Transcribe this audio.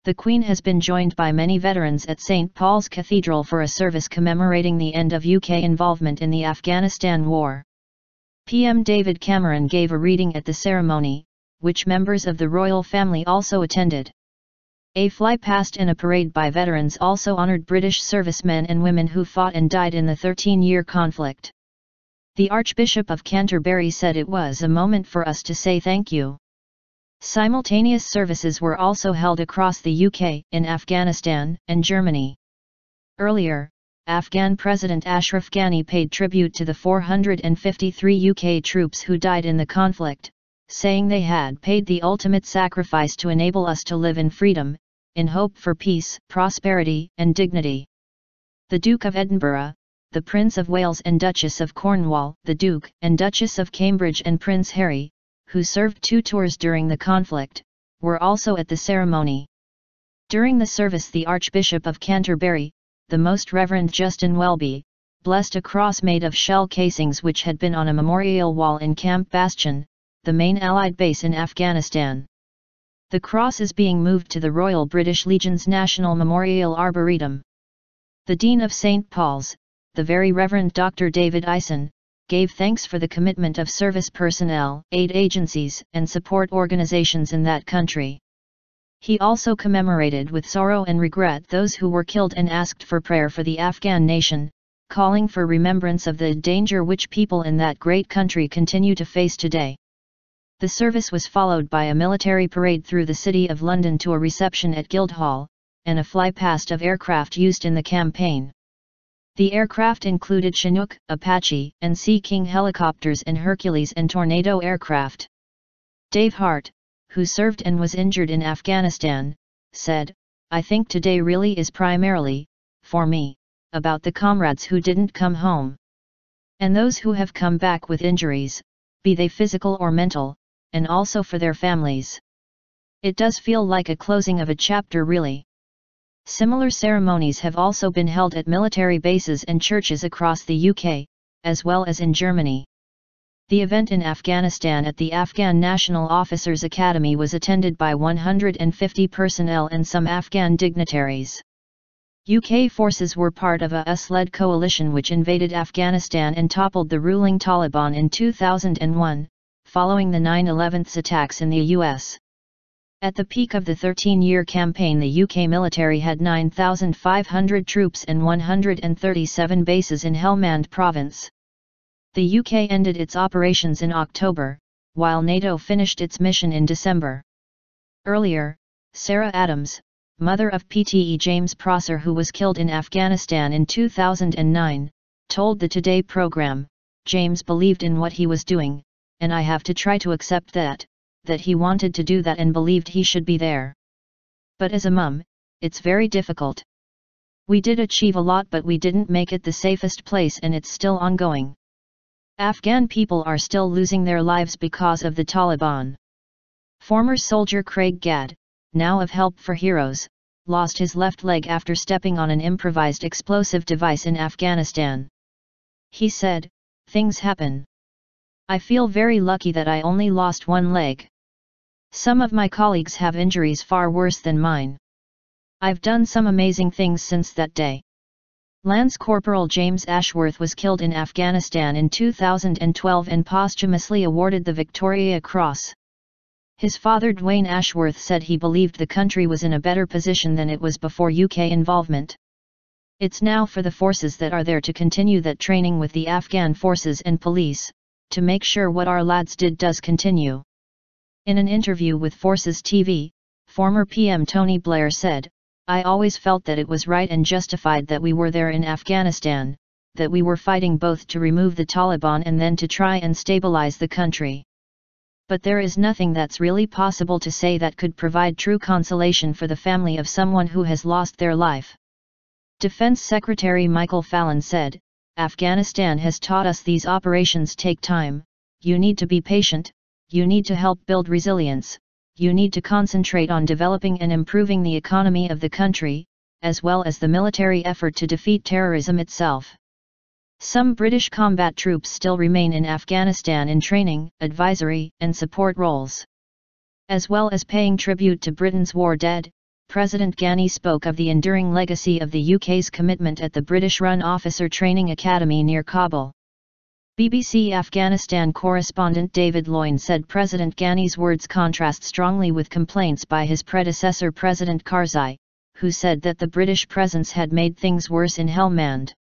The Queen has been joined by many veterans at St. Paul's Cathedral for a service commemorating the end of UK involvement in the Afghanistan War. PM David Cameron gave a reading at the ceremony, which members of the royal family also attended. A flypast and a parade by veterans also honoured British servicemen and women who fought and died in the 13-year conflict. The Archbishop of Canterbury said it was a moment for us to say thank you. Simultaneous services were also held across the UK, in Afghanistan and Germany. Earlier, Afghan President Ashraf Ghani paid tribute to the 453 UK troops who died in the conflict, saying they had paid the ultimate sacrifice to enable us to live in freedom, in hope for peace, prosperity, and dignity. The Duke of Edinburgh, the Prince of Wales and Duchess of Cornwall, the Duke and Duchess of Cambridge and Prince Harry, who served 2 tours during the conflict, were also at the ceremony. During the service, the Archbishop of Canterbury, the Most Reverend Justin Welby, blessed a cross made of shell casings which had been on a memorial wall in Camp Bastion, the main Allied base in Afghanistan. The cross is being moved to the Royal British Legion's National Memorial Arboretum. The Dean of St. Paul's, the Very Reverend Dr. David Eisen, gave thanks for the commitment of service personnel, aid agencies, and support organizations in that country. He also commemorated with sorrow and regret those who were killed and asked for prayer for the Afghan nation, calling for remembrance of the danger which people in that great country continue to face today. The service was followed by a military parade through the City of London to a reception at Guildhall, and a flypast of aircraft used in the campaign. The aircraft included Chinook, Apache, and Sea King helicopters and Hercules and Tornado aircraft. Dave Hart, who served and was injured in Afghanistan, said, "I think today really is primarily, for me, about the comrades who didn't come home. And those who have come back with injuries, be they physical or mental, and also for their families. It does feel like a closing of a chapter really." Similar ceremonies have also been held at military bases and churches across the UK, as well as in Germany. The event in Afghanistan at the Afghan National Officers Academy was attended by 150 personnel and some Afghan dignitaries. UK forces were part of a US-led coalition which invaded Afghanistan and toppled the ruling Taliban in 2001, following the 9/11 attacks in the US. At the peak of the 13-year campaign, the UK military had 9,500 troops and 137 bases in Helmand province. The UK ended its operations in October, while NATO finished its mission in December. Earlier, Sarah Adams, mother of PTE James Prosser who was killed in Afghanistan in 2009, told the Today programme, "James believed in what he was doing, and I have to try to accept that he wanted to do that and believed he should be there. But as a mum, it's very difficult. We did achieve a lot but we didn't make it the safest place and it's still ongoing. Afghan people are still losing their lives because of the Taliban." Former soldier Craig Gadd, now of Help for Heroes, lost his left leg after stepping on an improvised explosive device in Afghanistan. He said, "Things happen. I feel very lucky that I only lost one leg. Some of my colleagues have injuries far worse than mine. I've done some amazing things since that day." Lance Corporal James Ashworth was killed in Afghanistan in 2012 and posthumously awarded the Victoria Cross. His father Dwayne Ashworth said he believed the country was in a better position than it was before UK involvement. "It's now for the forces that are there to continue that training with the Afghan forces and police, to make sure what our lads did does continue." In an interview with Forces TV, former PM Tony Blair said, "I always felt that it was right and justified that we were there in Afghanistan, that we were fighting both to remove the Taliban and then to try and stabilize the country. But there is nothing that's really possible to say that could provide true consolation for the family of someone who has lost their life." Defense Secretary Michael Fallon said, "Afghanistan has taught us these operations take time, you need to be patient, you need to help build resilience, you need to concentrate on developing and improving the economy of the country, as well as the military effort to defeat terrorism itself." Some British combat troops still remain in Afghanistan in training, advisory, and support roles. As well as paying tribute to Britain's war dead, President Ghani spoke of the enduring legacy of the UK's commitment at the British-run Officer Training Academy near Kabul. BBC Afghanistan correspondent David Loyne said President Ghani's words contrast strongly with complaints by his predecessor President Karzai, who said that the British presence had made things worse in Helmand.